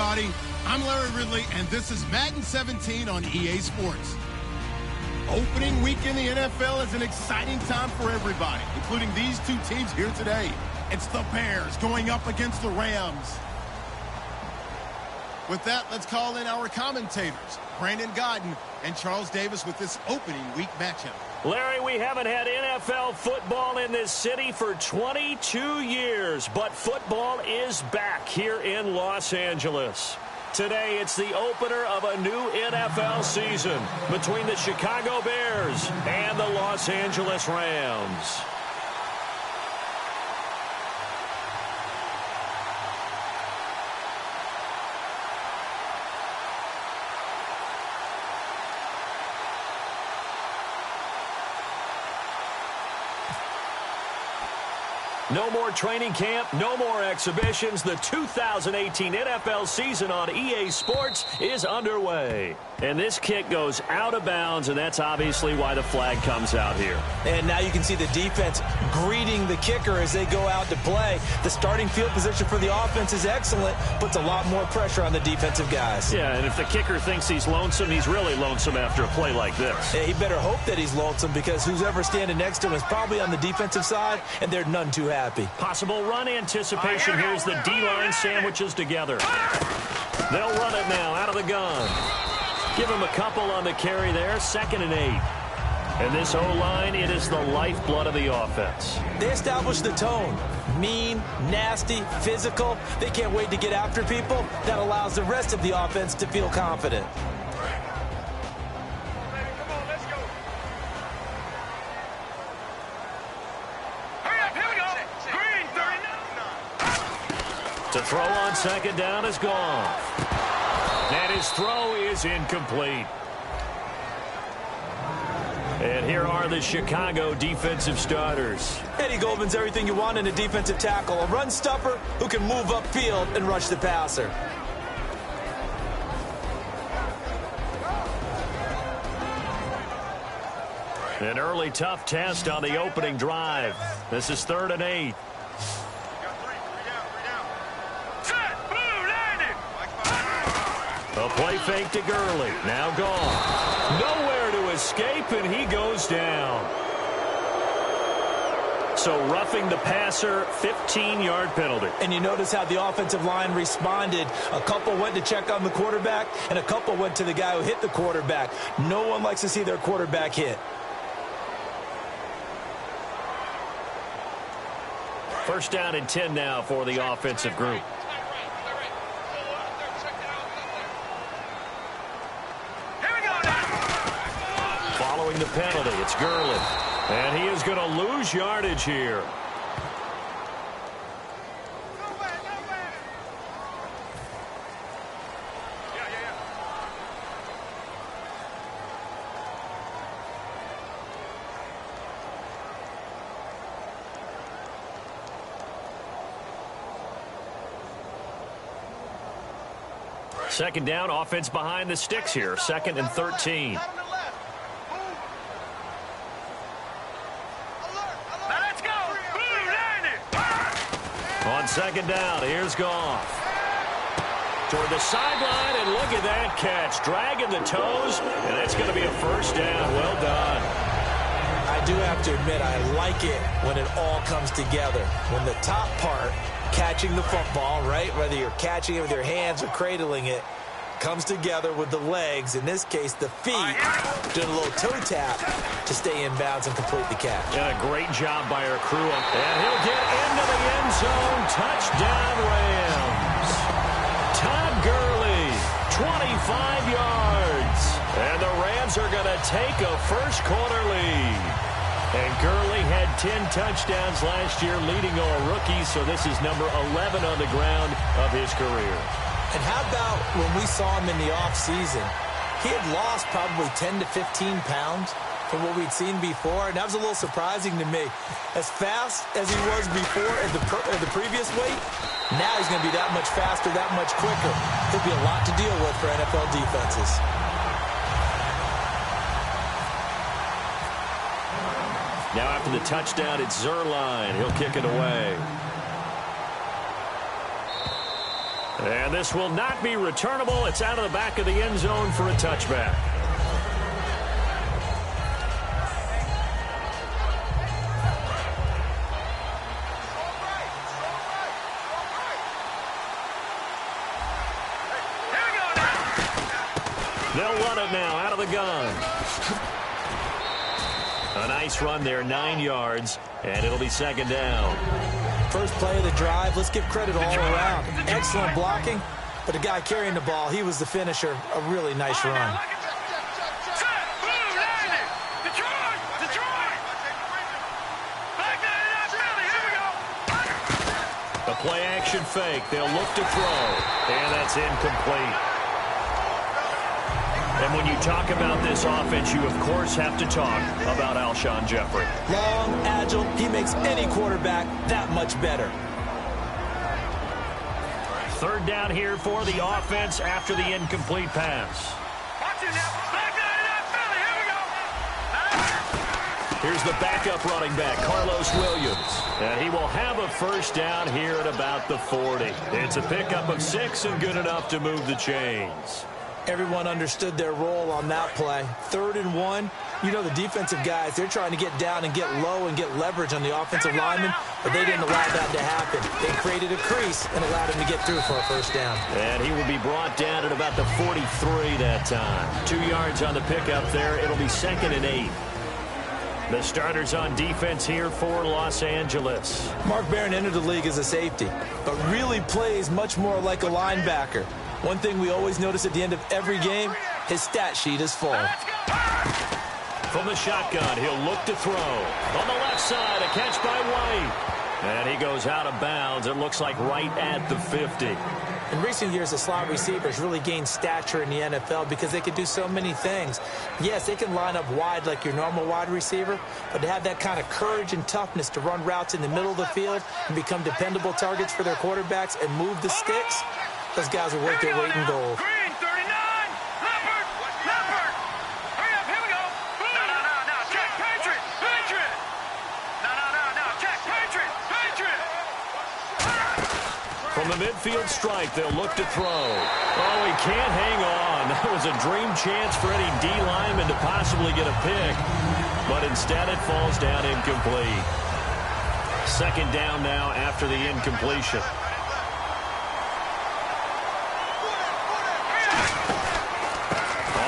everybody. I'm Larry Ridley, and this is Madden 17 on EA Sports. Opening week in the NFL is an exciting time for everybody, including these two teams here today. It's the Bears going up against the Rams. With that, let's call in our commentators, Brandon Godden and Charles Davis, with this opening week matchup. Larry, we haven't had NFL football in this city for 22 years, but football is back here in Los Angeles. Today, it's the opener of a new NFL season between the Chicago Bears and the Los Angeles Rams. No more training camp, no more exhibitions. The 2018 NFL season on EA Sports is underway. And this kick goes out of bounds, and that's obviously why the flag comes out here. And now you can see the defense greeting the kicker as they go out to play. The starting field position for the offense is excellent, puts a lot more pressure on the defensive guys. Yeah, and if the kicker thinks he's lonesome, he's really lonesome after a play like this. Yeah, he better hope that he's lonesome, because who's ever standing next to him is probably on the defensive side, and they're none too happy. Possible run anticipation. Here's the D-line sandwiches together. They'll run it now out of the gun. Give him a couple on the carry there. 2nd and 8. And this O-line, it is the lifeblood of the offense. They establish the tone. Mean, nasty, physical. They can't wait to get after people. That allows the rest of the offense to feel confident. To throw on 2nd down is gone. And his throw is incomplete. And here are the Chicago defensive starters. Eddie Goldman's everything you want in a defensive tackle. A run stuffer who can move upfield and rush the passer. An early tough test on the opening drive. This is 3rd and 8. A play fake to Gurley. Now gone. Nowhere to escape, and he goes down. So roughing the passer, 15-yard penalty. And you notice how the offensive line responded. A couple went to check on the quarterback, and a couple went to the guy who hit the quarterback. No one likes to see their quarterback hit. First down and 10 now for the offensive group. Following the penalty, it's Gurley. And he is going to lose yardage here. Second down, offense behind the sticks here. 2nd and 13. On 2nd down, here's Goff. Toward the sideline, and look at that catch. Dragging the toes, and that's going to be a first down. Well done. I do have to admit, I like it when it all comes together. When the top part, catching the football, right, whether you're catching it with your hands or cradling it, comes together with the legs, in this case the feet, doing a little toe tap to stay in bounds and complete the catch. And a great job by our crew. And he'll get into the end zone. Touchdown, Rams. Todd Gurley, 25 yards. And the Rams are going to take a first-quarter lead. And Gurley had 10 touchdowns last year, leading all rookies, so this is number 11 on the ground of his career. And how about when we saw him in the offseason? He had lost probably 10 to 15 pounds from what we'd seen before, and that was a little surprising to me. As fast as he was before at the previous weight, now he's going to be that much faster, that much quicker. There'll be a lot to deal with for NFL defenses. Now after the touchdown, it's Zuerlein. He'll kick it away. And this will not be returnable. It's out of the back of the end zone for a touchback. They'll run it now out of the gun. A nice run there, 9 yards, and it'll be second down. First play of the drive, let's give credit all around. Excellent blocking, but the guy carrying the ball, he was the finisher. A really nice run. The play action fake. They'll look to throw, and that's incomplete. And when you talk about this offense, you, of course, have to talk about Alshon Jeffrey. Long, agile, he makes any quarterback that much better. Third down here for the offense after the incomplete pass. Here's the backup running back, Carlos Williams. And he will have a first down here at about the 40. It's a pickup of 6 and good enough to move the chains. Everyone understood their role on that play. 3rd and 1. You know the defensive guys, they're trying to get down and get low and get leverage on the offensive lineman, but they didn't allow that to happen. They created a crease and allowed him to get through for a first down. And he will be brought down at about the 43 that time. 2 yards on the pickup there. It'll be 2nd and 8. The starters on defense here for Los Angeles. Mark Barron entered the league as a safety, but really plays much more like a linebacker. One thing we always notice at the end of every game, his stat sheet is full. From the shotgun, he'll look to throw. On the left side, a catch by White. And he goes out of bounds. It looks like right at the 50. In recent years, the slot receivers really gained stature in the NFL because they can do so many things. Yes, they can line up wide like your normal wide receiver, but to have that kind of courage and toughness to run routes in the middle of the field and become dependable targets for their quarterbacks and move the sticks, those guys are worth their weight in gold. Green, 39, Leopard, Leopard. Hurry up, here we go. No, check, Patriot, Patriot. No, check, Patriot, Patriot. From the midfield strike, they'll look to throw. Oh, he can't hang on. That was a dream chance for any D lineman to possibly get a pick, but instead it falls down incomplete. Second down now after the incompletion.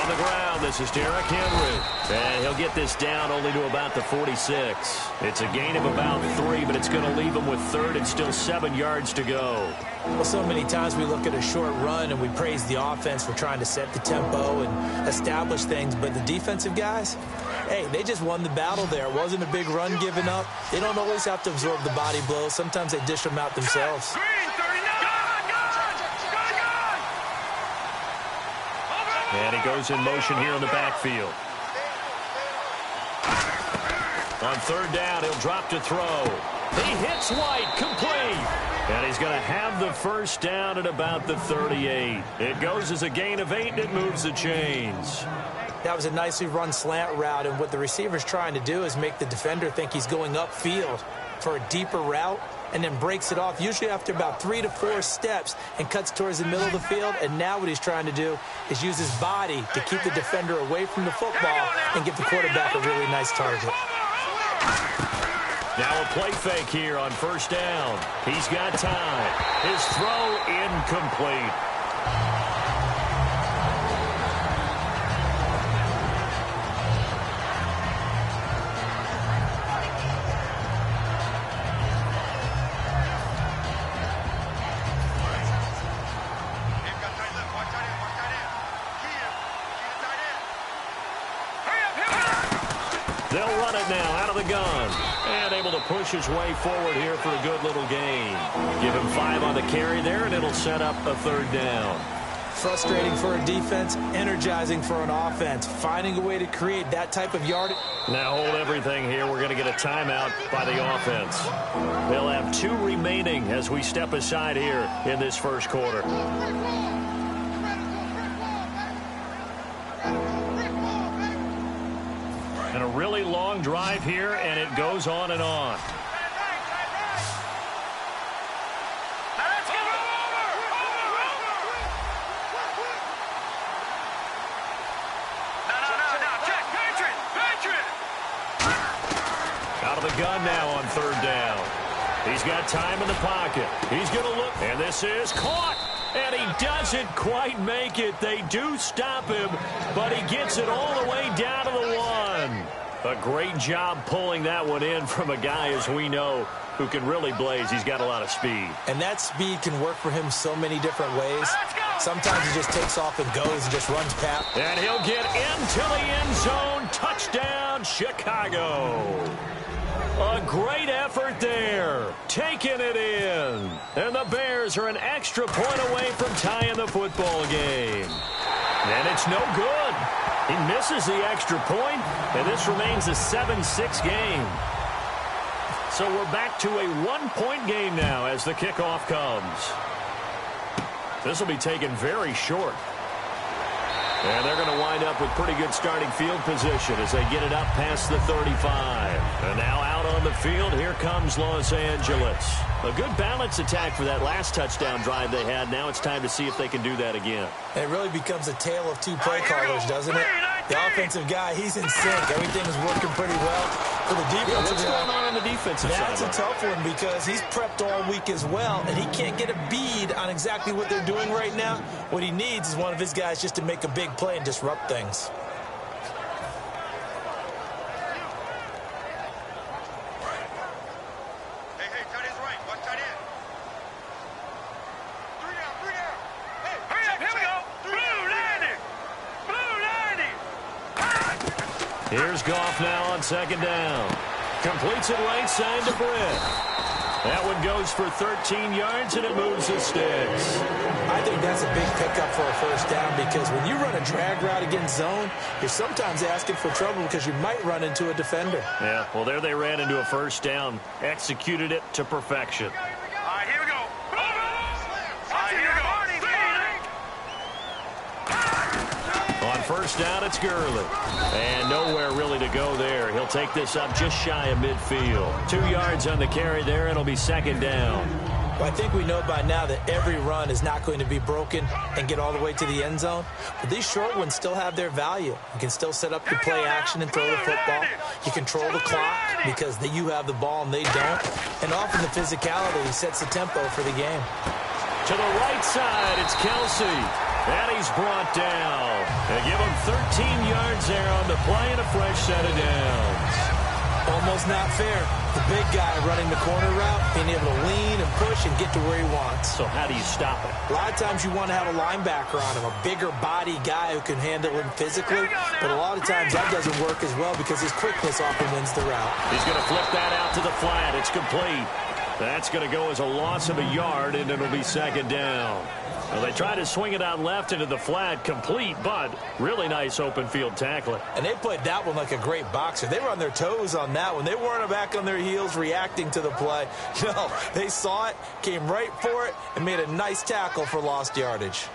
On the ground, this is Derrick Henry. And he'll get this down only to about the 46. It's a gain of about 3, but it's going to leave him with 3rd and still 7 yards to go. Well, so many times we look at a short run and we praise the offense for trying to set the tempo and establish things, but the defensive guys, hey, they just won the battle there. It wasn't a big run given up. They don't always have to absorb the body blows. Sometimes they dish them out themselves. Green, 39. And he goes in motion here in the backfield. On 3rd down, he'll drop to throw. He hits White, complete. And he's going to have the first down at about the 38. It goes as a gain of 8, and it moves the chains. That was a nicely run slant route, and what the receiver's trying to do is make the defender think he's going upfield for a deeper route, and then breaks it off, usually after about 3 to 4 steps, and cuts towards the middle of the field. And now what he's trying to do is use his body to keep the defender away from the football and give the quarterback a really nice target. Now a play fake here on 1st down. He's got time. His throw incomplete. They'll run it now out of the gun. And able to push his way forward here for a good little gain. Give him 5 on the carry there, and it'll set up a 3rd down. Frustrating for a defense, energizing for an offense. Finding a way to create that type of yardage. Now hold everything here. We're going to get a timeout by the offense. They'll have 2 remaining as we step aside here in this first quarter. And a really long drive here, and it goes on and on. Out of the gun now on third down. He's got time in the pocket. He's going to look, and this is caught. And he doesn't quite make it. They do stop him, but he gets it all the way down to the 1. A great job pulling that one in from a guy, as we know, who can really blaze. He's got a lot of speed. And that speed can work for him so many different ways. Sometimes he just takes off and goes and just runs past. And he'll get into the end zone. Touchdown, Chicago. A great effort there. Taking it in. And the Bears are an extra point away from tying the football game. And it's no good. He misses the extra point, and this remains a 7-6 game. So we're back to a one-point game now as the kickoff comes. This will be taken very short. And they're going to wind up with pretty good starting field position as they get it up past the 35. And now out on the field, here comes Los Angeles. A good balance attack for that last touchdown drive they had. Now it's time to see if they can do that again. It really becomes a tale of two play callers, doesn't it? The offensive guy, he's in sync. Everything is working pretty well. For the defensive what's going on the defensive side? That's a tough one because he's prepped all week as well, and he can't get a bead on exactly what they're doing right now. What he needs is one of his guys just to make a big play and disrupt things. Hey, tight end's right. Watch tight end. 3 down, 3 down. Hey, hurry up, here we go. Blue 90. Here's Goff now on second down. Completes it right side to Britt. That one goes for 13 yards, and it moves the sticks. I think that's a big pickup for a first down because when you run a drag route against zone, you're sometimes asking for trouble because you might run into a defender. Yeah, well, there they ran into a first down. Executed it to perfection. All right, here we go. All right, here we go. On first down, it's Gurley. And nowhere really to go there. He'll take this up just shy of midfield. 2 yards on the carry there, and it'll be second down. Well, I think we know by now that every run is not going to be broken and get all the way to the end zone. But these short ones still have their value. You can still set up your play action and throw the football. You control the clock because you have the ball and they don't. And often the physicality sets the tempo for the game. To the right side, it's Kelsey. And he's brought down. They give him 13 yards there on the play and a fresh set of downs. Almost not fair. The big guy running the corner route, being able to lean and push and get to where he wants. So how do you stop it? A lot of times you want to have a linebacker on him, a bigger body guy who can handle him physically. But a lot of times that doesn't work as well because his quickness often wins the route. He's going to flip that out to the flat. It's complete. That's going to go as a loss of a yard, and it'll be second down. Well, they try to swing it out left into the flat, complete, but really nice open field tackling. And they played that one like a great boxer. They were on their toes on that one. They weren't back on their heels reacting to the play. No, they saw it, came right for it, and made a nice tackle for lost yardage.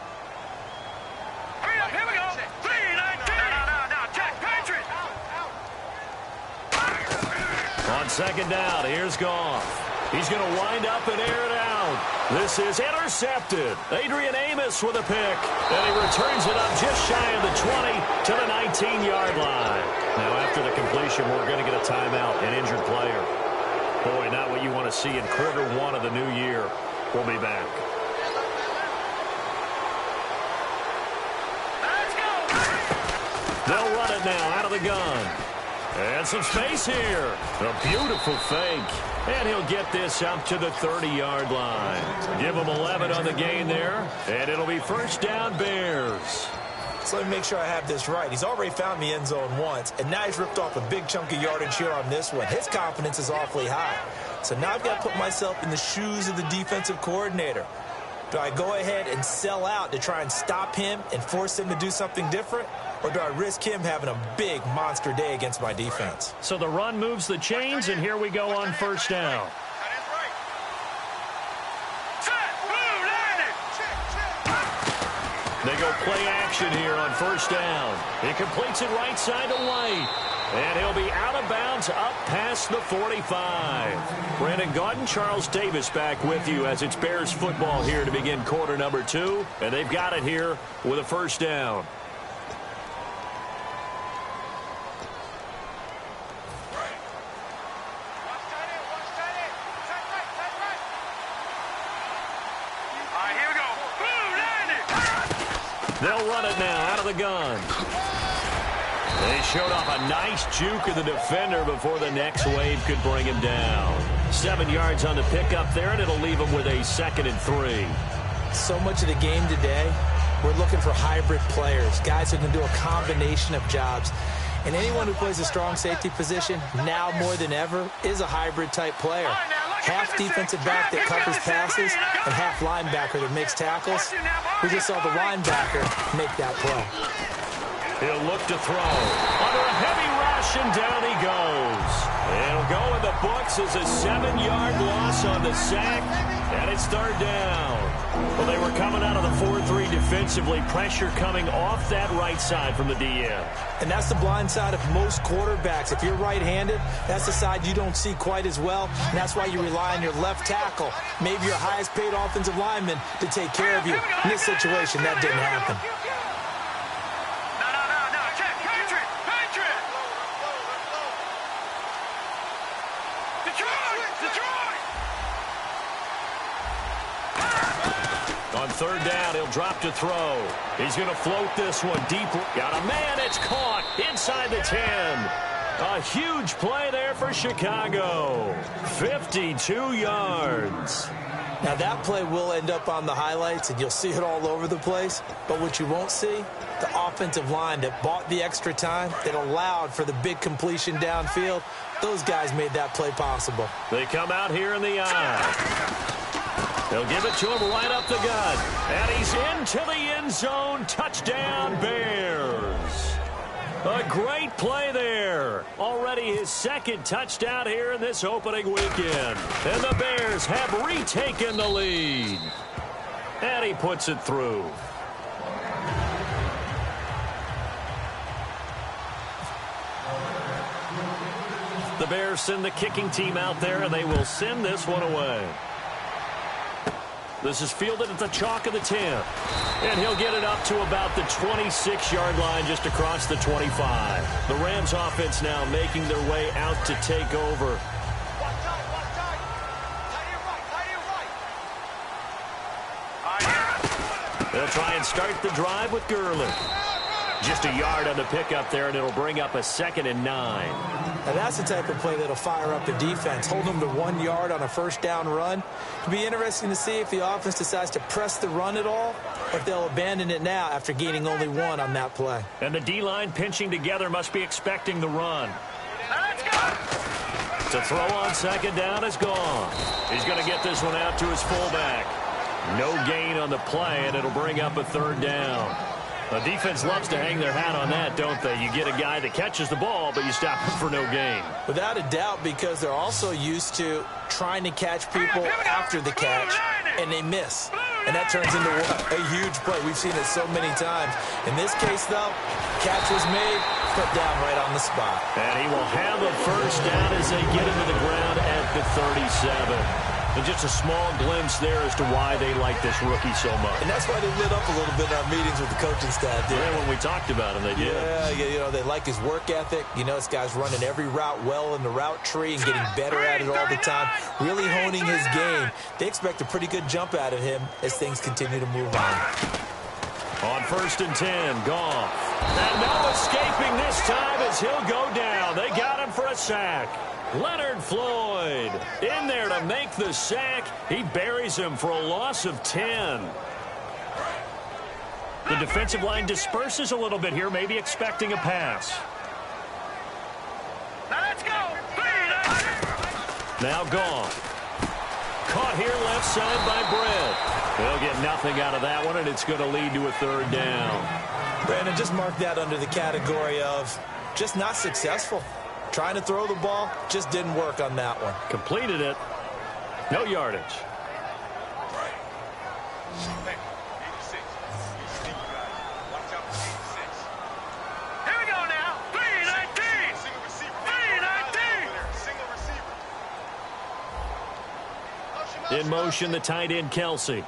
Hurry up, here we go. 3-19. No, check, Patriot. On second down, here's Goff. He's going to wind up and air it out. This is intercepted. Adrian Amos with a pick. And he returns it up just shy of the 20 to the 19-yard line. Now, after the completion, we're going to get a timeout, an injured player. Boy, not what you want to see in quarter one of the new year. We'll be back. Let's go. They'll run it now out of the gun. And some space here. A beautiful fake. And he'll get this up to the 30-yard line. Give him 11 on the gain there. And it'll be first down Bears. So let me make sure I have this right. He's already found the end zone once, and now he's ripped off a big chunk of yardage here on this one. His confidence is awfully high. So now I've got to put myself in the shoes of the defensive coordinator. Do I go ahead and sell out to try and stop him and force him to do something different? Or do I risk him having a big monster day against my defense? So the run moves the chains, and here we go on first down. They go play action here on first down. He completes it right side to White. And he'll be out of bounds up past the 45. Brandon Gaudin, Charles Davis back with you as it's Bears football here to begin quarter number 2. And they've got it here with a first down. They'll run it now out of the gun. They showed off a nice juke of the defender before the next wave could bring him down. 7 yards on the pickup there, and it'll leave him with a 2nd and 3. So much of the game today, we're looking for hybrid players, guys who can do a combination of jobs. And anyone who plays a strong safety position, now more than ever, is a hybrid-type player. Half defensive back that covers passes and half linebacker that makes tackles. We just saw the linebacker make that play. He'll look to throw. Under a heavy rush, and down he goes. It'll go in the books as a 7-yard loss on the sack, and it's 3rd down. Well, they were coming out of the 4-3 defensively. Pressure coming off that right side from the DN. And that's the blind side of most quarterbacks. If you're right-handed, that's the side you don't see quite as well. And that's why you rely on your left tackle, maybe your highest-paid offensive lineman, to take care of you. In this situation, that didn't happen. On 3rd down, he'll drop to throw. He's going to float this one deep. Got a man. It's caught inside the 10. A huge play there for Chicago. 52 yards. Now, that play will end up on the highlights, and you'll see it all over the place. But what you won't see, the offensive line that bought the extra time, that allowed for the big completion downfield, those guys made that play possible. They come out here in the eye. They'll give it to him right up the gut. And he's into the end zone. Touchdown, Bears. A great play there. Already his 2nd touchdown here in this opening weekend. And the Bears have retaken the lead. And he puts it through. The Bears send the kicking team out there, and they will send this one away. This is fielded at the chalk of the 10. And he'll get it up to about the 26-yard line, just across the 25. The Rams offense now making their way out to take over. They'll try and start the drive with Gurley. Just a yard on the pickup there, and it'll bring up a 2nd and 9. Now, that's the type of play that'll fire up the defense. Hold them to 1 yard on a 1st down run. It'll be interesting to see if the offense decides to press the run at all, or if they'll abandon it now after gaining only 1 on that play. And the D-line pinching together must be expecting the run. Let's go! To throw on 2nd down is gone. He's going to get this one out to his fullback. No gain on the play, and it'll bring up a 3rd down. The defense loves to hang their hat on that, don't they? You get a guy that catches the ball, but you stop him for no gain. Without a doubt, because they're also used to trying to catch people after the catch, and they miss. And that turns into a huge play. We've seen it so many times. In this case, though, catch was made, put down right on the spot. And he will have a 1st down as they get him to the ground at the 37. And just a small glimpse there as to why they like this rookie so much. And that's why they lit up a little bit in our meetings with the coaching staff. Yeah, when we talked about him, they did. Yeah, you know, they like his work ethic. You know, this guy's running every route well in the route tree and getting better at it all the time, really honing his game. They expect a pretty good jump out of him as things continue to move on. On 1st and 10, Goff. And no escaping this time as he'll go down. They got him for a sack. Leonard Floyd in there to make the sack. He buries him for a loss of 10. The defensive line disperses a little bit here, maybe expecting a pass. Now let's go! Now Goff. Caught here left side by Brett. They'll get nothing out of that one, and it's going to lead to a 3rd down. Brandon, just mark that under the category of just not successful. Trying to throw the ball, just didn't work on that one. Completed it. No yardage. Here we go now. 3-19. 3-19. In motion, the tight end, Kelsey.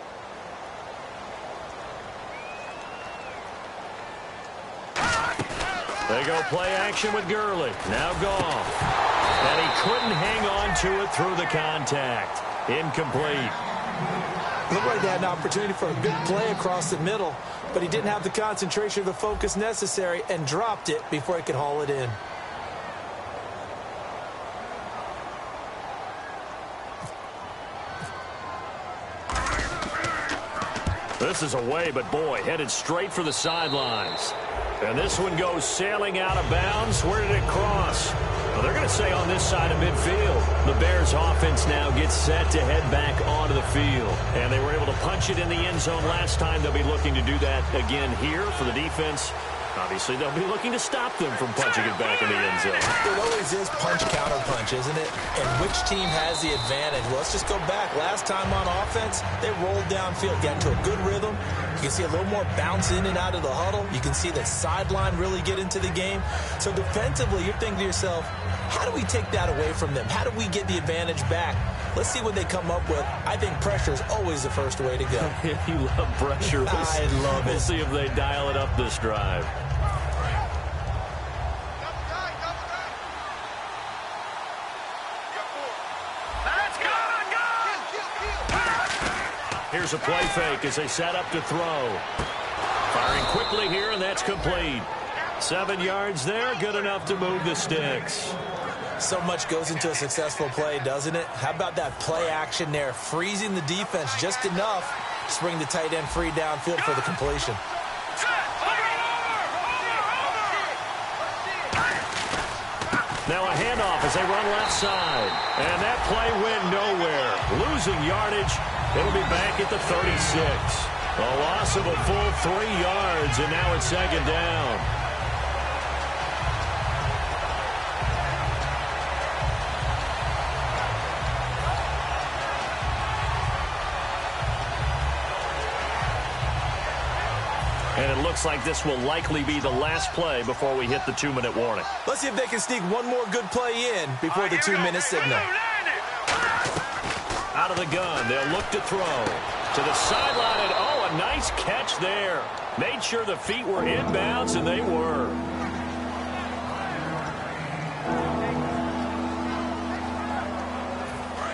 They go play action with Gurley. Now Goff. And he couldn't hang on to it through the contact. Incomplete. Looked like they had an opportunity for a big play across the middle, but he didn't have the concentration or the focus necessary and dropped it before he could haul it in. This is away, but boy, headed straight for the sidelines. And this one goes sailing out of bounds. Where did it cross? Well, they're going to say on this side of midfield. The Bears offense now gets set to head back onto the field. And they were able to punch it in the end zone last time. They'll be looking to do that again here for the defense. Obviously, they'll be looking to stop them from punching it back in the end zone. It always is punch-counter-punch, isn't it? And which team has the advantage? Well, let's just go back. Last time on offense, they rolled downfield, got into a good rhythm. You can see a little more bounce in and out of the huddle. You can see the sideline really get into the game. So defensively, you're thinking to yourself, how do we take that away from them? How do we get the advantage back? Let's see what they come up with. I think pressure is always the first way to go. You love pressure. I love it. We'll see if they dial it up this drive. Here's a play fake as they set up to throw. Firing quickly here, and that's complete. 7 yards there, good enough to move the sticks. So much goes into a successful play, doesn't it? How about that play action there, freezing the defense just enough to bring the tight end free downfield for the completion. Now a handoff as they run left side. And that play went nowhere. Losing yardage. It'll be back at the 36. A loss of a full 3 yards, and now it's second down. And it looks like this will likely be the last play before we hit the 2-minute warning. Let's see if they can sneak one more good play in before the 2-minute signal. Out of the gun, they'll look to throw. To the sideline, and oh, a nice catch there. Made sure the feet were inbounds, and they were.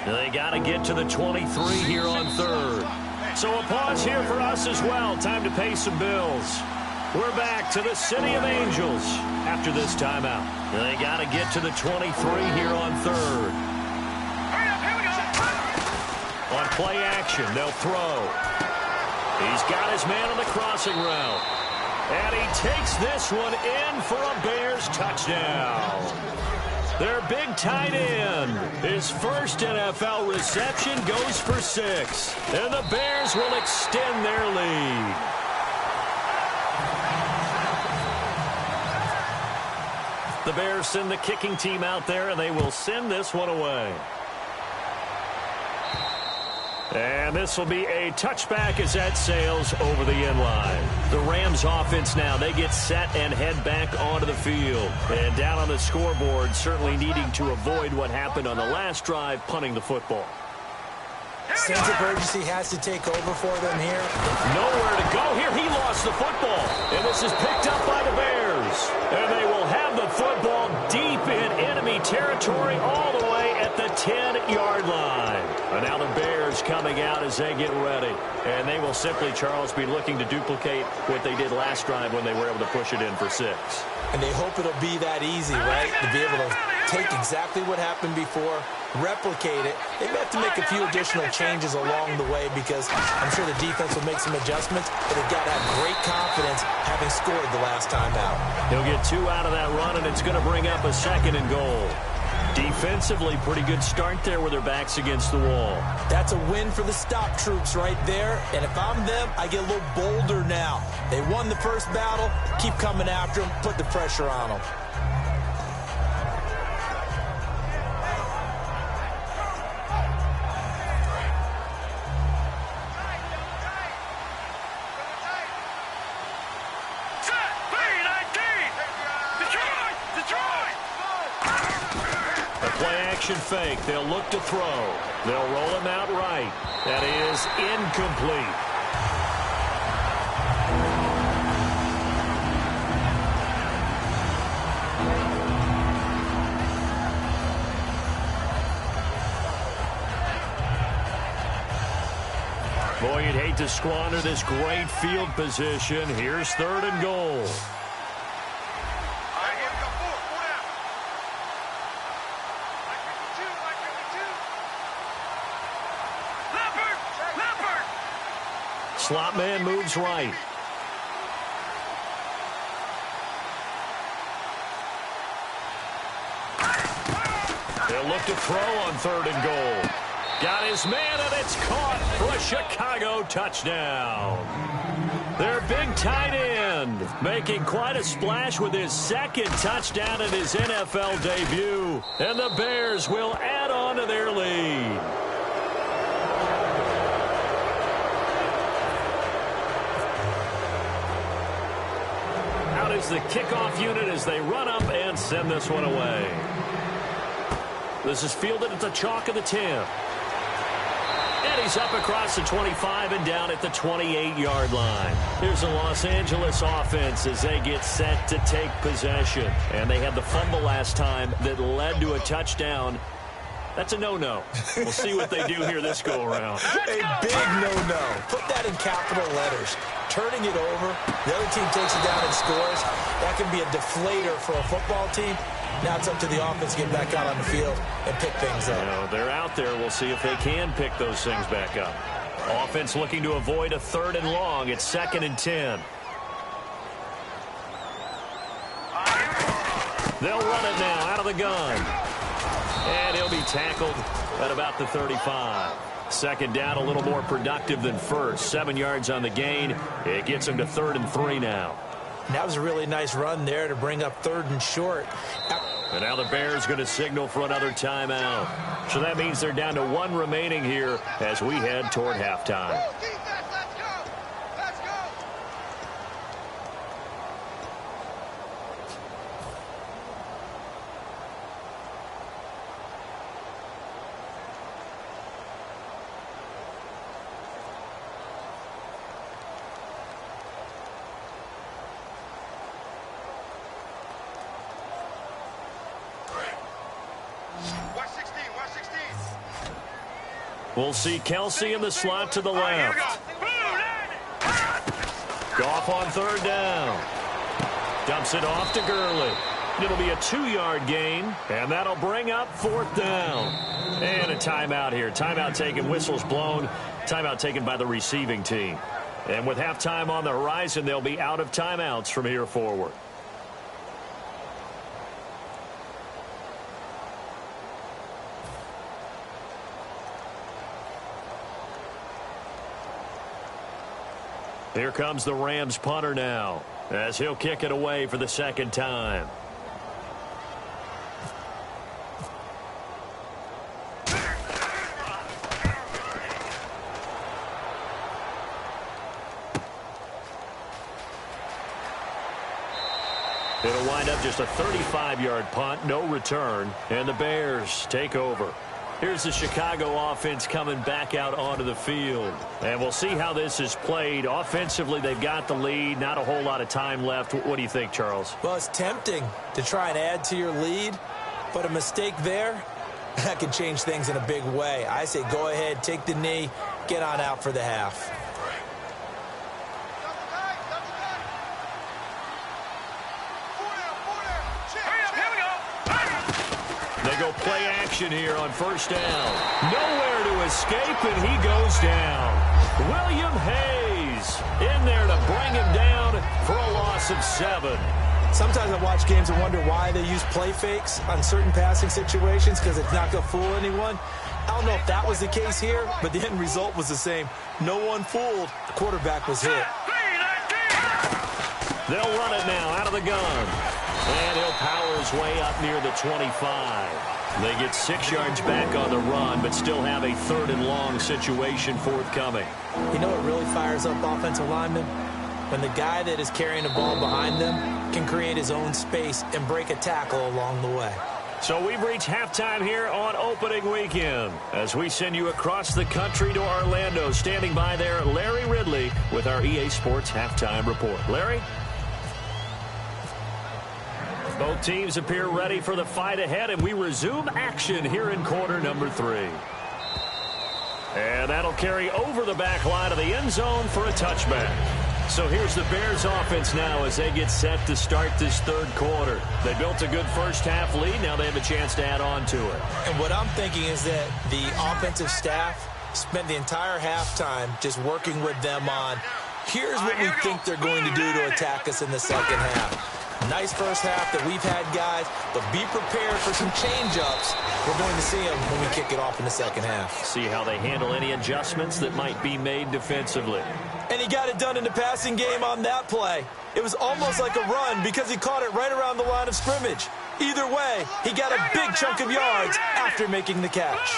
They got to get to the 23 here on third. So a pause here for us as well. Time to pay some bills. We're back to the City of Angels after this timeout. They got to get to the 23 here on third. On play action, they'll throw. He's got his man on the crossing route. And he takes this one in for a Bears touchdown. Their big tight end, his first NFL reception, goes for 6. And the Bears will extend their lead. The Bears send the kicking team out there, and they will send this one away. And this will be a touchback as that sails over the end line. The Rams offense now, they get set and head back onto the field. And down on the scoreboard, certainly needing to avoid what happened on the last drive, punting the football. Sense of urgency has to take over for them here. Nowhere to go here. He lost the football. And this is picked up by the Bears. And they will have the football deep in enemy territory all the way at the 10-yard line. And now the Bears coming out as they get ready. And they will simply, Charles, be looking to duplicate what they did last drive when they were able to push it in for 6. And they hope it'll be that easy, right? To be able to take exactly what happened before, replicate it. They may have to make a few additional changes along the way because I'm sure the defense will make some adjustments, but they've got to have great confidence having scored the last time out. He'll get 2 out of that run, and it's going to bring up a 2nd and goal. Defensively, pretty good start there with their backs against the wall. That's a win for the stop troops right there. And if I'm them, I get a little bolder now. They won the first battle. Keep coming after them. Put the pressure on them. Fake. They'll look to throw. They'll roll him out right. That is incomplete. Boy, you'd hate to squander this great field position. Here's 3rd and goal. Slot man moves right. They'll look to throw on 3rd and goal. Got his man, and it's caught for a Chicago touchdown. Their big tight end making quite a splash with his 2nd touchdown in his NFL debut. And the Bears will add on to their lead. Out is the kickoff unit as they run up and send this one away. This is fielded at the chalk of the 10. And he's up across the 25 and down at the 28-yard line. Here's the Los Angeles offense as they get set to take possession. And they had the fumble last time that led to a touchdown. That's a no-no. We'll see what they do here this go-around. A big no-no. Put that in capital letters. Turning it over, the other team takes it down and scores. That can be a deflator for a football team. Now it's up to the offense to get back out on the field and pick things up. You know, they're out there. We'll see if they can pick those things back up. Offense looking to avoid a 3rd and long. It's 2nd and 10. They'll run it now out of the gun. And he'll be tackled at about the 35. 2nd down, a little more productive than 1st. 7 yards on the gain. It gets him to 3rd and 3 now. And that was a really nice run there to bring up 3rd and short. And now the Bears going to signal for another timeout. So that means they're down to 1 remaining here as we head toward halftime. We'll see Kelsey in the slot to the left. Goff on 3rd down. Dumps it off to Gurley. It'll be a 2-yard gain, and that'll bring up 4th down. And a timeout here. Timeout taken, whistles blown. Timeout taken by the receiving team. And with halftime on the horizon, they'll be out of timeouts from here forward. Here comes the Rams punter now as he'll kick it away for the 2nd time. It'll wind up just a 35-yard punt, no return, and the Bears take over. Here's the Chicago offense coming back out onto the field. And we'll see how this is played. Offensively, they've got the lead. Not a whole lot of time left. What do you think, Charles? Well, it's tempting to try and add to your lead, but a mistake there, that can change things in a big way. I say go ahead, take the knee, get on out for the half. They go play action here on 1st down. Nowhere to escape, and he goes down. William Hayes in there to bring him down for a loss of 7. Sometimes I watch games and wonder why they use play fakes on certain passing situations because it's not going to fool anyone. I don't know if that was the case here, but the end result was the same. No one fooled. The quarterback was hit. They'll run it now out of the gun. And he'll power his way up near the 25. They get 6 yards back on the run, but still have a 3rd and long situation forthcoming. You know what really fires up offensive linemen? When the guy that is carrying the ball behind them can create his own space and break a tackle along the way. So we've reached halftime here on opening weekend as we send you across the country to Orlando. Standing by there, Larry Ridley with our EA Sports Halftime Report. Larry? Both teams appear ready for the fight ahead, and we resume action here in quarter number 3. And that'll carry over the back line of the end zone for a touchback. So here's the Bears offense now as they get set to start this third quarter. They built a good first half lead. Now they have a chance to add on to it. And what I'm thinking is that the offensive staff spent the entire halftime just working with them on, here's what we think they're going to do to attack us in the second half. Nice first half that we've had, guys, but be prepared for some change-ups. We're going to see them when we kick it off in the second half. See how they handle any adjustments that might be made defensively. And he got it done in the passing game on that play. It was almost like a run because he caught it right around the line of scrimmage. Either way, he got a big chunk of yards after making the catch.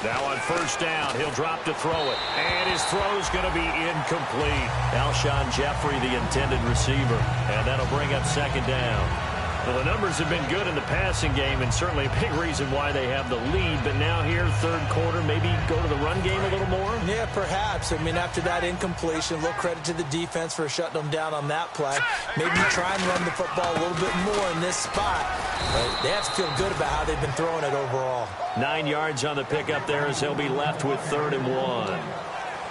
Now on first down, he'll drop to throw it. And his throw's going to be incomplete. Alshon Jeffrey, the intended receiver. And that'll bring up second down. Well, the numbers have been good in the passing game, and certainly a big reason why they have the lead. But now here, third quarter, maybe go to the run game a little more? Yeah, perhaps. I mean, after that incompletion, a little credit to the defense for shutting them down on that play. Maybe try and run the football a little bit more in this spot. But they have to feel good about how they've been throwing it overall. 9 yards on the pickup there as they'll be left with 3rd and 1.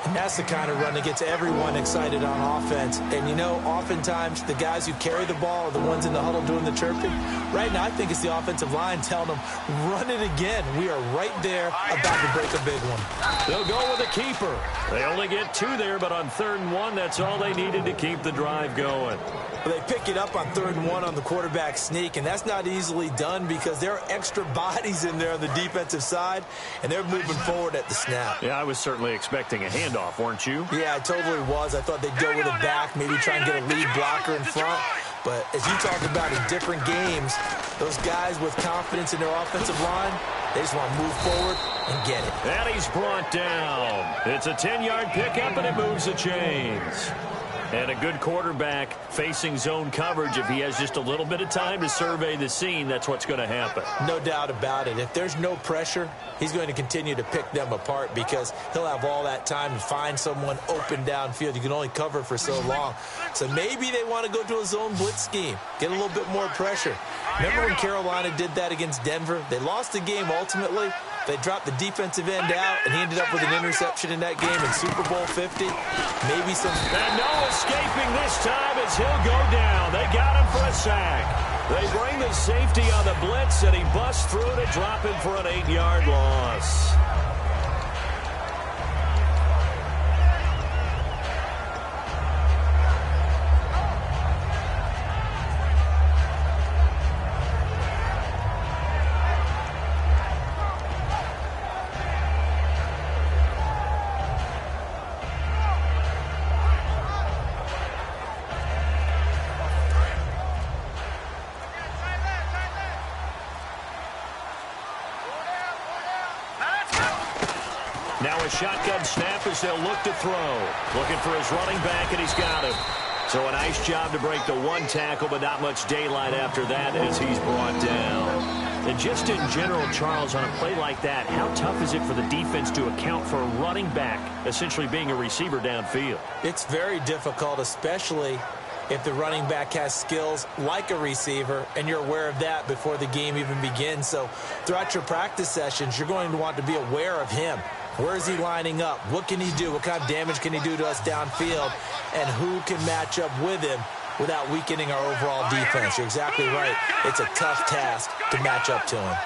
And that's the kind of run that gets everyone excited on offense. And, you know, oftentimes the guys who carry the ball are the ones in the huddle doing the chirping. Right now, I think it's the offensive line telling them, run it again. We are right there about to break a big one. They'll go with a keeper. They only get 2 there, but on 3rd and 1, that's all they needed to keep the drive going. They pick it up on 3rd and 1 on the quarterback sneak, and that's not easily done because there are extra bodies in there on the defensive side, and they're moving forward at the snap. Yeah, I was certainly expecting a handoff, weren't you? Yeah, I totally was. I thought they'd go with it back, maybe try and get a lead blocker in front. But as you talked about in different games, those guys with confidence in their offensive line, they just want to move forward and get it. And he's brought down. It's a 10-yard pickup, and it moves the chains. And a good quarterback facing zone coverage. If he has just a little bit of time to survey the scene, that's what's going to happen. No doubt about it. If there's no pressure, he's going to continue to pick them apart because he'll have all that time to find someone open downfield. You can only cover for so long. So maybe they want to go to a zone blitz scheme, get a little bit more pressure. Remember when Carolina did that against Denver? They lost the game ultimately. They dropped the defensive end out, and he ended up with an interception in that game in Super Bowl 50. Maybe some... And no escaping this time as he'll go down. They got him for a sack. They bring the safety on the blitz, and he busts through to drop him for an 8-yard loss. Now a shotgun snap as they'll look to throw. Looking for his running back, and he's got him. So a nice job to break the 1 tackle, but not much daylight after that as he's brought down. And just in general, Charles, on a play like that, how tough is it for the defense to account for a running back essentially being a receiver downfield? It's very difficult, especially if the running back has skills like a receiver, and you're aware of that before the game even begins. So throughout your practice sessions, you're going to want to be aware of him. Where is he lining up? What can he do? What kind of damage can he do to us downfield? And who can match up with him without weakening our overall defense? You're exactly right. It's a tough task to match up to him.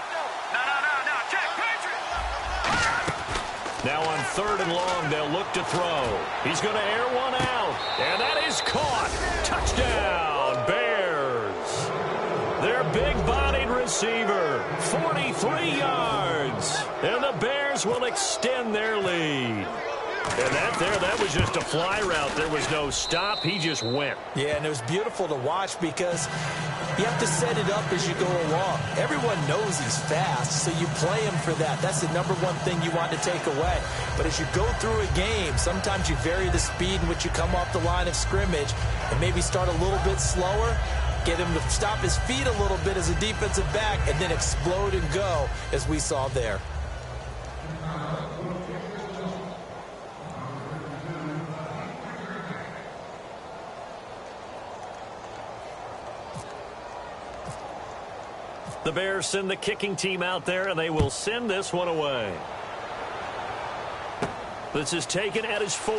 Now on 3rd and long, they'll look to throw. He's going to air one out. And that is caught. Touchdown, Bears. Their big-bodied receiver, 43 yards. And the Bears will extend their lead. And that was just a fly route. There was no stop. He just went. Yeah, and it was beautiful to watch because you have to set it up as you go along. Everyone knows he's fast, so you play him for that. That's the #1 thing you want to take away. But as you go through a game, sometimes you vary the speed in which you come off the line of scrimmage and maybe start a little bit slower, get him to stop his feet a little bit as a defensive back, and then explode and go as we saw there. The Bears send the kicking team out there, and they will send this one away. This is taken at his 4.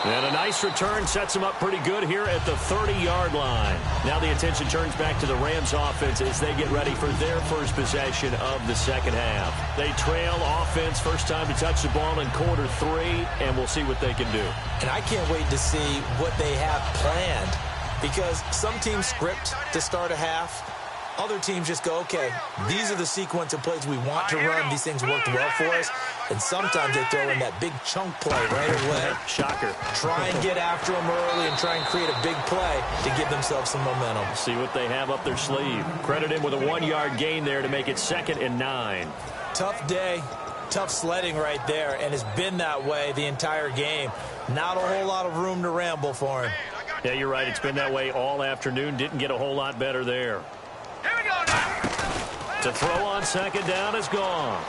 And a nice return sets him up pretty good here at the 30-yard line. Now the attention turns back to the Rams offense as they get ready for their first possession of the second half. They trail offense, first time to touch the ball in quarter 3, and we'll see what they can do. And I can't wait to see what they have planned, because some teams script to start a half. Other teams just go, okay, these are the sequence of plays we want to run. These things worked well for us. And sometimes they throw in that big chunk play right away. Shocker. Try and get after them early and try and create a big play to give themselves some momentum. See what they have up their sleeve. Credit him with a 1-yard gain there to make it 2nd and 9. Tough day, tough sledding right there, and it's been that way the entire game. Not a whole lot of room to ramble for him. Yeah, you're right. It's been that way all afternoon. Didn't get a whole lot better there. Here we go now. To throw on second down is gone.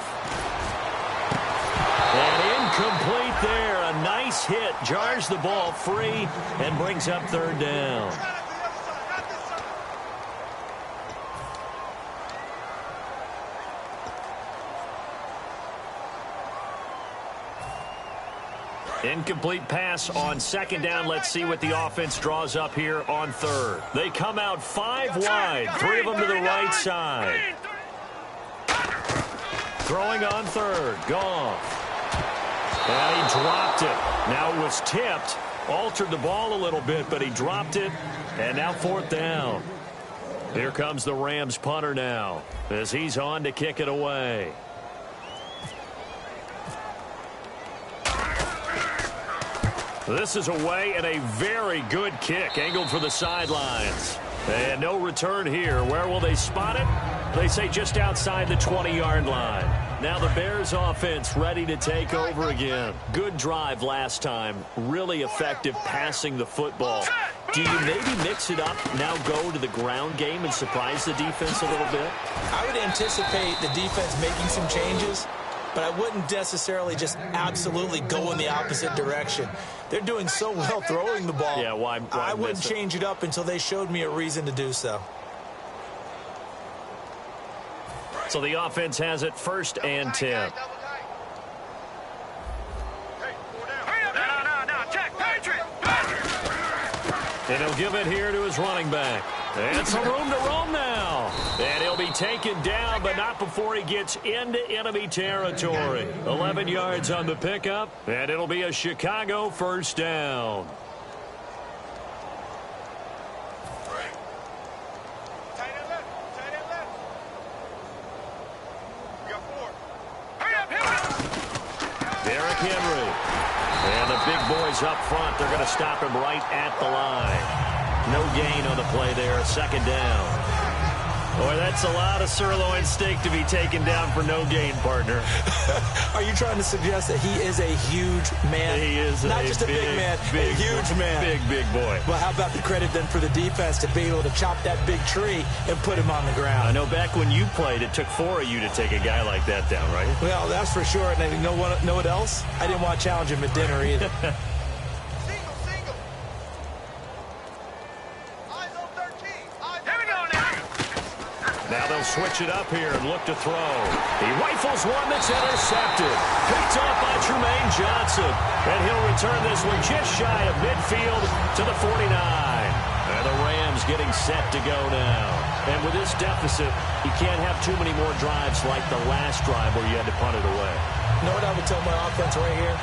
And incomplete there. A nice hit. Jars the ball free and brings up 3rd down. Incomplete pass on second down. Let's see what the offense draws up here on 3rd. They come out 5 wide. 3 of them to the right side. Throwing on 3rd. Goff. And he dropped it. Now it was tipped. Altered the ball a little bit, but he dropped it. And now 4th down. Here comes the Rams punter now as he's on to kick it away. This is away and a very good kick, angled for the sidelines. And no return here. Where will they spot it? They say just outside the 20-yard line. Now the Bears offense ready to take over again. Good drive last time. Really effective passing the football. Do you maybe mix it up, now go to the ground game and surprise the defense a little bit? I would anticipate the defense making some changes, but I wouldn't necessarily just absolutely go in the opposite direction. They're doing so well throwing the ball. Yeah, why I wouldn't change it up until they showed me a reason to do so. So the offense has it 1st and 10. And he'll give it here to his running back. And some room to roam now. And he'll be taken down, but not before he gets into enemy territory. 11 yards on the pickup, and it'll be a Chicago 1st down. Derrick Henry. And the big boys up front, they're going to stop him right at the line. No gain on the play there, 2nd down. Boy, that's a lot of sirloin steak to be taken down for no gain, partner. Are you trying to suggest that he is a huge man? He is not just a big man, a huge man. Big boy. Well, how about the credit then for the defense to be able to chop that big tree and put him on the ground? I know back when you played, it took 4 of you to take a guy like that down, right? Well, that's for sure. And you know what else? I didn't want to challenge him at dinner either. Now they'll switch it up here and look to throw. He rifles one that's intercepted. Picked off by Tremaine Johnson. And he'll return this one just shy of midfield to the 49. And the Rams getting set to go now. And with this deficit, you can't have too many more drives like the last drive where you had to punt it away. You know what I would tell my offense right here?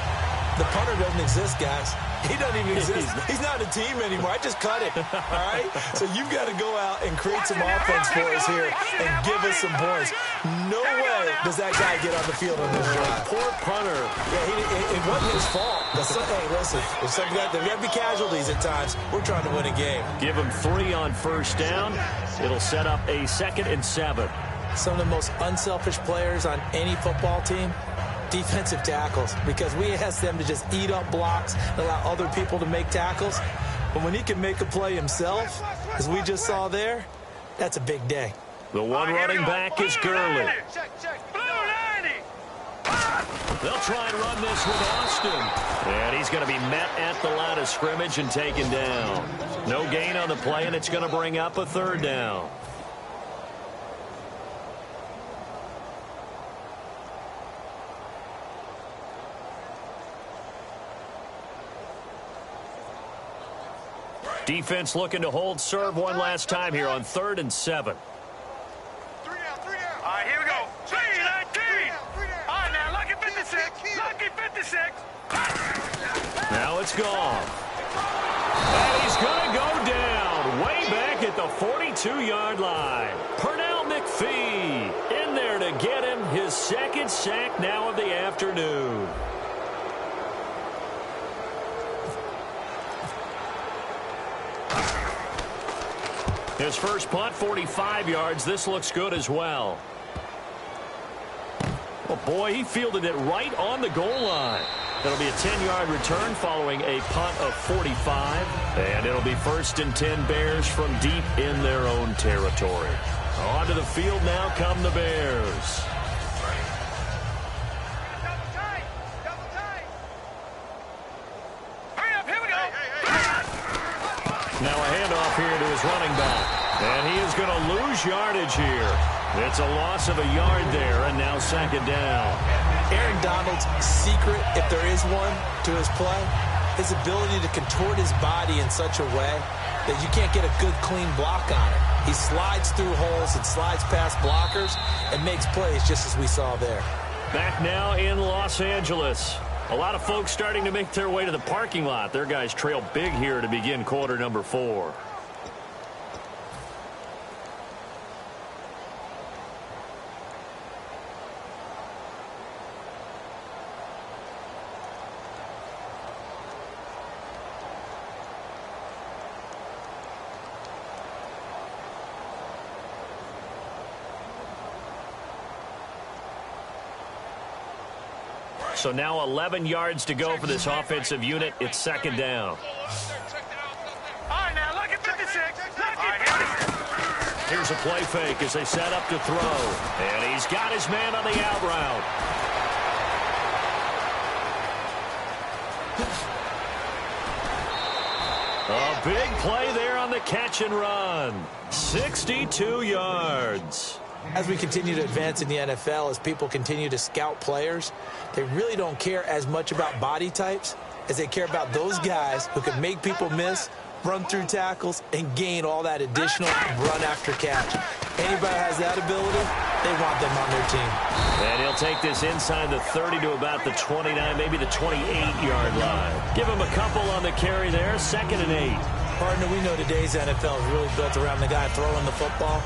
The punter doesn't exist, guys. He doesn't even exist. He's not a team anymore. I just cut it, all right? So you've got to go out and create some offense for us here and give us some points. No way does that guy get on the field on this drive. Poor punter. Yeah, it wasn't his fault. Hey, listen, there got to be casualties at times. We're trying to win a game. Give him 3 on 1st down. It'll set up a 2nd and 7. Some of the most unselfish players on any football team, defensive tackles, because we ask them to just eat up blocks and allow other people to make tackles. But when he can make a play himself, as we just saw there, that's a big day. The one running back is Gurley. They'll try and run this with Austin. And he's going to be met at the line of scrimmage and taken down. No gain on the play, and it's going to bring up a third down. Defense looking to hold serve one last time here on 3rd and 7. All right, here we go. 3-19. All right, now, lucky 56. Lucky 56. Now it's gone. And he's going to go down way back at the 42-yard line. Pernell McPhee in there to get him his second sack now of the afternoon. His first punt, 45 yards. This looks good as well. Oh, boy, he fielded it right on the goal line. It'll be a 10-yard return following a punt of 45. And it'll be 1st and 10 Bears from deep in their own territory. Onto the field now come the Bears. Double tight. Double tight. Hurry up, here we go. Now a handoff here to his running back. And he is going to lose yardage here. It's a loss of a yard there, and now 2nd down. Aaron Donald's secret, if there is one, to his play, his ability to contort his body in such a way that you can't get a good, clean block on it. He slides through holes and slides past blockers and makes plays just as we saw there. Back now in Los Angeles. A lot of folks starting to make their way to the parking lot. Their guys trail big here to begin quarter number 4. So now 11 yards to go for this offensive unit. It's 2nd down. All right, now, lucky 56. Lucky. Here's a play fake as they set up to throw. And he's got his man on the out route. A big play there on the catch and run. 62 yards. As we continue to advance in the NFL, as people continue to scout players, they really don't care as much about body types as they care about those guys who can make people miss, run through tackles, and gain all that additional run after catch. Anybody has that ability, they want them on their team. And he'll take this inside the 30 to about the 29, maybe the 28-yard line. Give him a couple on the carry there, 2nd and 8. Partner, we know today's NFL is really built around the guy throwing the football.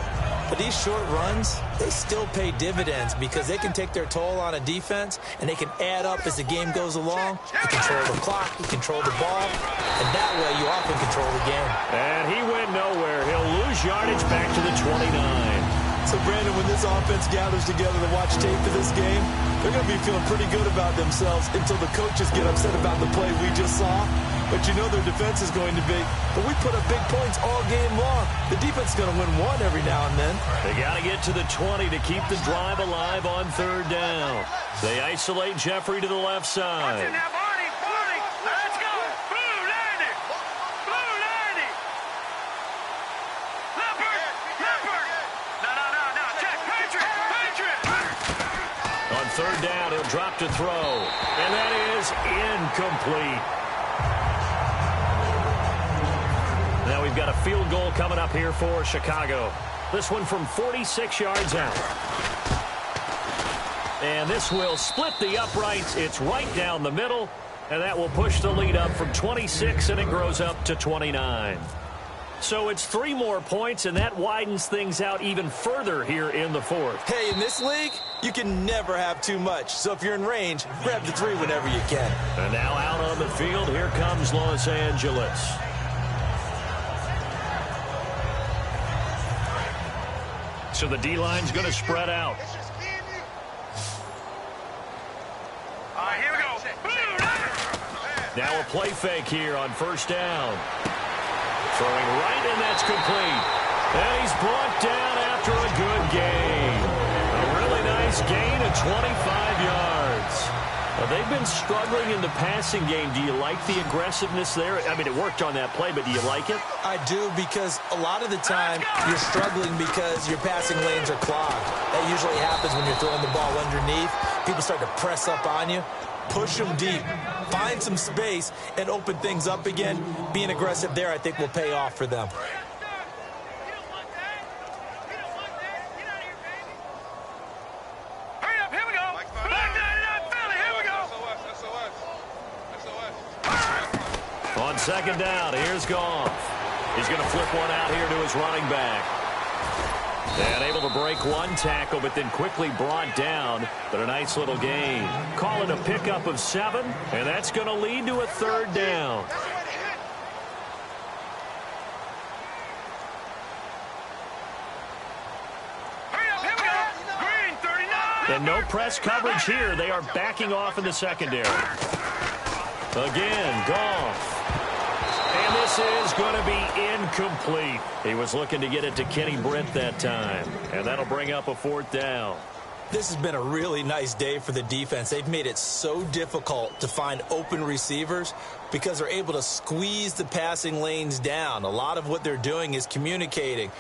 But these short runs, they still pay dividends because they can take their toll on a defense and they can add up as the game goes along. You control the clock, you control the ball, and that way you often control the game. And he went nowhere. He'll lose yardage back to the 29. So, Brandon, when this offense gathers together to watch tape for this game, they're going to be feeling pretty good about themselves until the coaches get upset about the play we just saw. But you know their defense is going to be. But we put up big points all game long. The defense is going to win one every now and then. They got to get to the 20 to keep the drive alive on 3rd down. They isolate Jeffrey to the left side. Now, Barney, let's go. Blue 90. Blue 90. Leopard. No. Check. Patriot. On 3rd down, he'll drop to throw. And that is incomplete. Now we've got a field goal coming up here for Chicago. This one from 46 yards out. And this will split the uprights. It's right down the middle. And that will push the lead up from 26, and it grows up to 29. So it's 3 more points, and that widens things out even further here in the 4th. Hey, in this league, you can never have too much. So if you're in range, grab the 3 whenever you can. And now out on the field, here comes Los Angeles. So the D-line's going to spread out. All right, here we go. Now a play fake here on 1st down. Throwing right, and that's complete. And he's brought down after a good gain. A really nice gain of 25 yards. Well, they've been struggling in the passing game. Do you like the aggressiveness there? I mean, it worked on that play, but do you like it? I do, because a lot of the time you're struggling because your passing lanes are clogged. That usually happens when you're throwing the ball underneath. People start to press up on you. Push them deep. Find some space and open things up again. Being aggressive there, I think, will pay off for them. On second down, here's Goff. He's going to flip one out here to his running back. And able to break one tackle, but then quickly brought down. But a nice little gain. Call it a pickup of 7, and that's going to lead to a third down. And no press coverage here. They are backing off in the secondary. Again, Goff. And this is going to be incomplete. He was looking to get it to Kenny Britt that time. And that'll bring up a fourth down. This has been a really nice day for the defense. They've made it so difficult to find open receivers because they're able to squeeze the passing lanes down. A lot of what they're doing is communicating.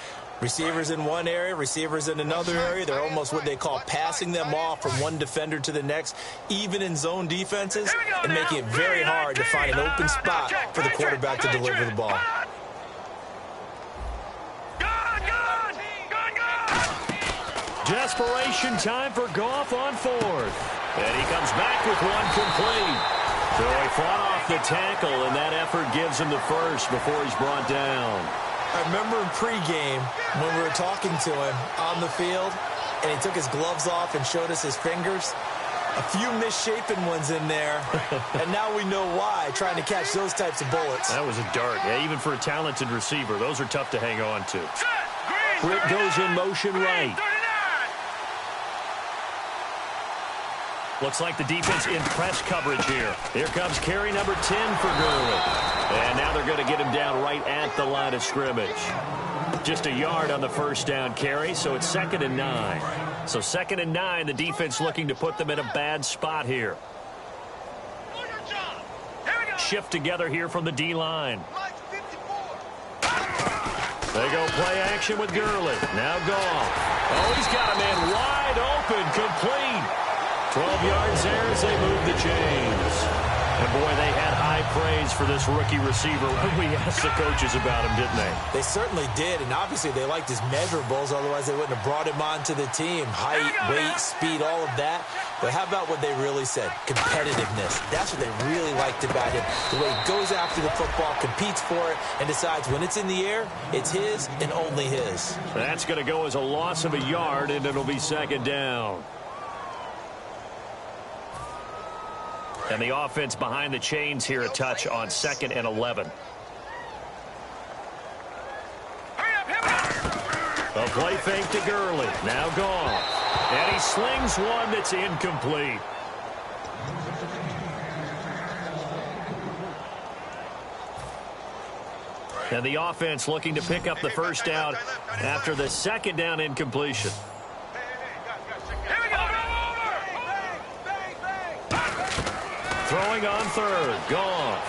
Receivers in one area, receivers in another area. They're almost what they call passing them off from one defender to the next, even in zone defenses, and making it very hard to find an open spot for the quarterback to deliver the ball. Desperation time for Goff on fourth. And he comes back with one complete. So he fought off the tackle, and that effort gives him the first before he's brought down. I remember in pregame when we were talking to him on the field, and he took his gloves off and showed us his fingers. A few misshapen ones in there, and now we know why, trying to catch those types of bullets. That was a dart. Yeah, even for a talented receiver, those are tough to hang on to. Britt goes in motion right. Looks like the defense in press coverage here. Here comes carry number 10 for Gurley. And now they're going to get him down right at the line of scrimmage. Just a yard on the first down carry, so it's 2nd and 9. So 2nd and 9, the defense looking to put them in a bad spot here. Shift together here from the D-line. They go play action with Gurley. Now Goff. Oh, he's got a man wide open, complete. 12 yards there as they move the chains. And, boy, they had high praise for this rookie receiver when we asked the coaches about him, didn't they? They certainly did, and obviously they liked his measurables. Otherwise, they wouldn't have brought him onto the team. Height, weight, speed, all of that. But how about what they really said? Competitiveness. That's what they really liked about him. The way he goes after the football, competes for it, and decides when it's in the air, it's his and only his. That's going to go as a loss of a yard, and it'll be 2nd down. And the offense behind the chains here a touch on 2nd and 11. A play fake to Gurley. Now Goff. And he slings one that's incomplete. And the offense looking to pick up the first down after the 2nd down incompletion. Throwing on 3rd, Goff.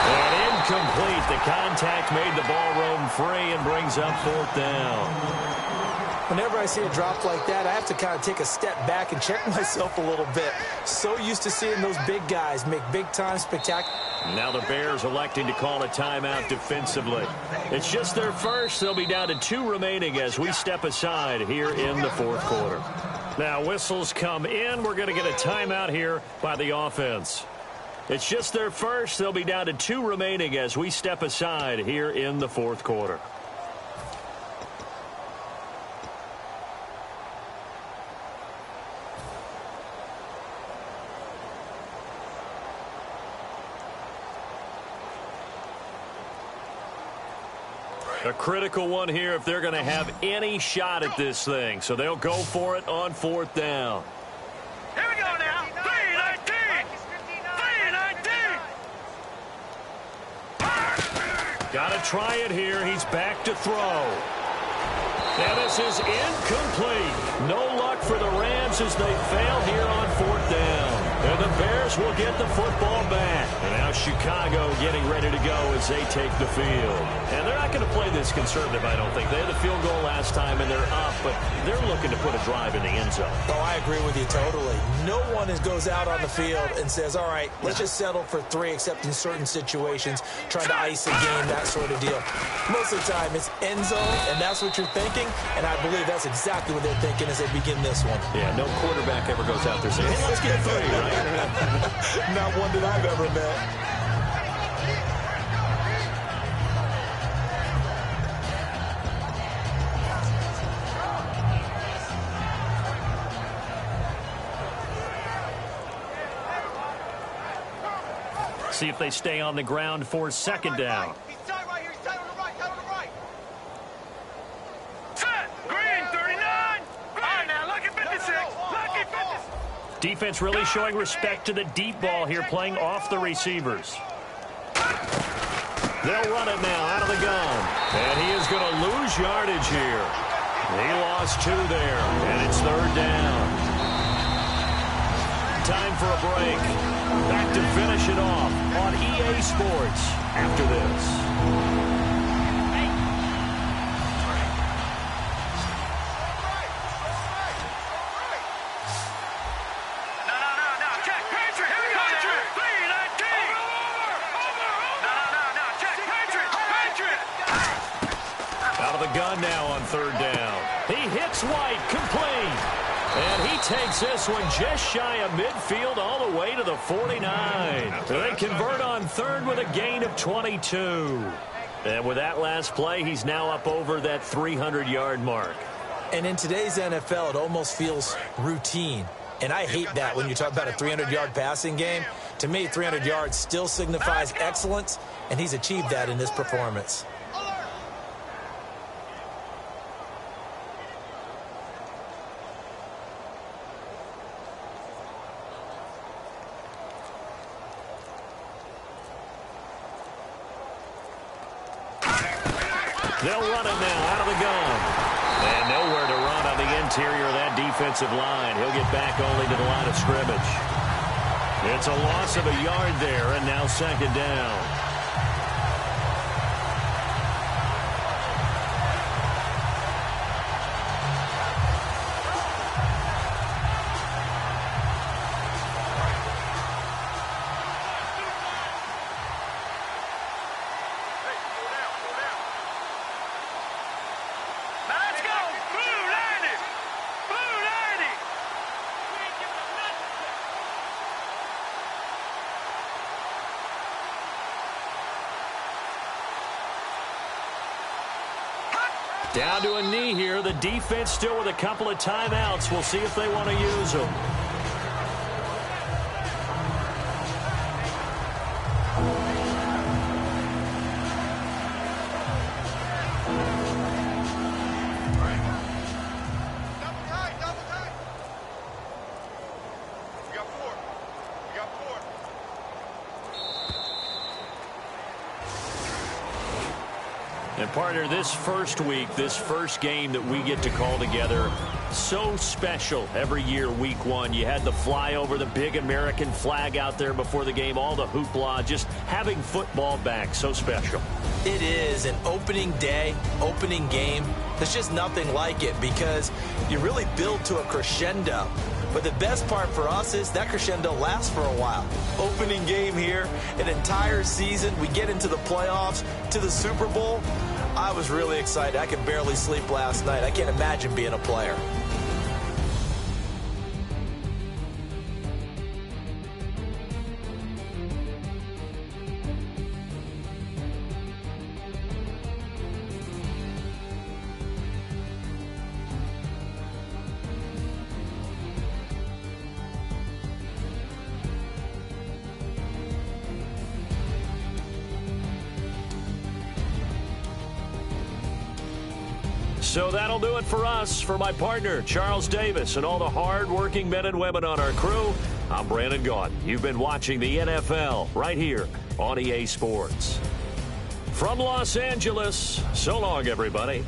And incomplete. The contact made the ball roam free and brings up 4th down. Whenever I see a drop like that, I have to kind of take a step back and check myself a little bit. So used to seeing those big guys make big-time spectacular. Now the Bears electing to call a timeout defensively. It's just their first. They'll be down to 2 remaining as we step aside here in the 4th quarter. Now whistles come in. We're going to get a timeout here by the offense. It's just their first. They'll be down to 2 remaining as we step aside here in the 4th quarter. A critical one here if they're going to have any shot at this thing. So they'll go for it on 4th down. Here we go now. 3-19. 3-19. Got to try it here. He's back to throw. And this is incomplete. No luck for the Rams as they fail here on 4th down. And the Bears will get the football back. And now Chicago getting ready to go as they take the field. And they're not going to play this conservative, I don't think. They had the field goal last time, and they're up, but they're looking to put a drive in the end zone. Oh, I agree with you totally. No one goes out on the field and says, all right, let's just settle for 3, except in certain situations, trying to ice a game, that sort of deal. Most of the time, it's end zone, and that's what you're thinking, and I believe that's exactly what they're thinking as they begin this one. Yeah, no quarterback ever goes out there saying, hey, let's get 3, right? Not one that I've ever met. See if they stay on the ground for second down. He's tight right here. He's tight on the right. Tight on the right. Set. Green, 39. All right, now, lucky 56. Lucky 56. Defense really showing respect to the deep ball here, playing off the receivers. They'll run it now out of the gun. And he is going to lose yardage here. He lost 2 there, and it's third down. Time for a break. Back to finish it off on EA Sports after this. Out of the gun now on third down. He hits White, complete. And he takes this one just shy of midfield all the way to the 49. They convert on third with a gain of 22. And with that last play, he's now up over that 300-yard mark. And in today's NFL, it almost feels routine. And I hate that when you talk about a 300-yard passing game. To me, 300 yards still signifies excellence, and he's achieved that in this performance. They'll run it now out of the gun. And nowhere to run on the interior of that defensive line. He'll get back only to the line of scrimmage. It's a loss of a yard there, and now second down. Down to a knee here. The defense still with a couple of timeouts. We'll see if they want to use them. And partner, this first week, this first game that we get to call together, so special every year, week 1. You had the flyover, the big American flag out there before the game, all the hoopla, just having football back, so special. It is an opening day, opening game. There's just nothing like it because you really build to a crescendo. But the best part for us is that crescendo lasts for a while. Opening game here, an entire season. We get into the playoffs, to the Super Bowl. I was really excited. I could barely sleep last night. I can't imagine being a player. So that'll do it for us. For my partner, Charles Davis, and all the hard-working men and women on our crew, I'm Brandon Gaudin. You've been watching the NFL right here on EA Sports. From Los Angeles, so long, everybody.